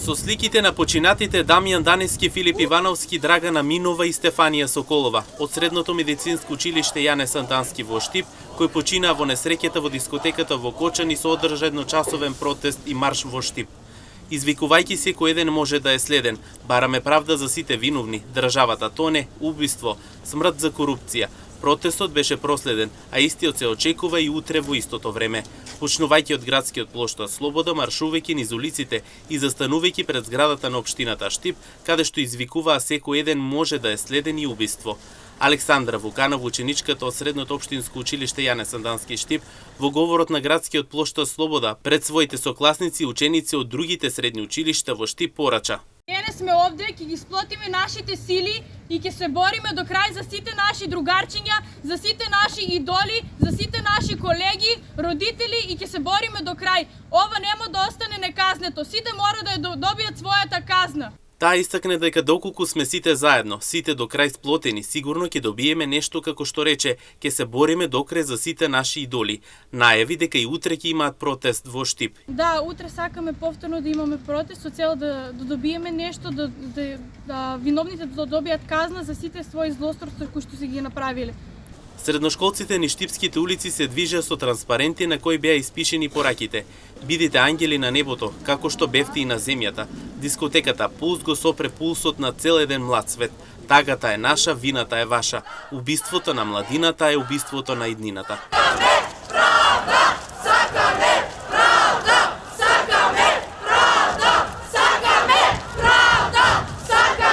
Со сликите на починатите Дамјан Даневски, Филип Ивановски, Драгана Минова и Стефанија Соколова од Средното медицинско училиште Јане Сантански во Штип, кои починаа во несреќата во дискотеката во Кочани, со одржа едночасовен протест и марш во Штип. Извикувајќи секој еден може да е следен, бараме правда за сите виновни, државата тоне, убиство, смрт за корупција. Протестот беше проследен, а истиот се очекува и утре во истото време. Почнувајќи од градскиот плоштад Слобода, маршувајќи низ улиците и застанувајќи пред зградата на општината Штип, каде што извикуваа секој еден може да е следен и убиство. Александра Вуканова, ученичката од Средното општинско училиште Јане Сантански Штип, во говорот на градскиот плоштад Слобода пред своите сокласници и ученици од другите средни училишта во Штип порача: Денес сме овде, ќе ги сплотиме нашите сили и ќе се бориме до крај за сите наши другарчиња, за сите наши идоли, за сите наши колеги, родители и ќе се бориме до крај. Ова нема да остане неказнето, сите мора да ја добијат својата казна. Таа истакне дека доколку сме сите заедно, сите до крај сплотени, сигурно ќе добиеме нешто како што рече, ќе се бориме до крај за сите наши идоли. Најави дека и утре ќе имаат протест во Штип. Да, утре сакаме повторно да имаме протест со цел да добиеме нешто, да виновните да добијат казна за сите своји злосторства кои што се ги направиле. Средношколците низ штипските улици се движеа со транспаренти на кои беа испишени пораките: "Бидите ангели на небото, како што бевте и на земјата. Дискотеката Пулс го сопре пулсот на цел еден млад свет. Тагата е наша, вината е ваша. Убиството на младината е убиството на иднината."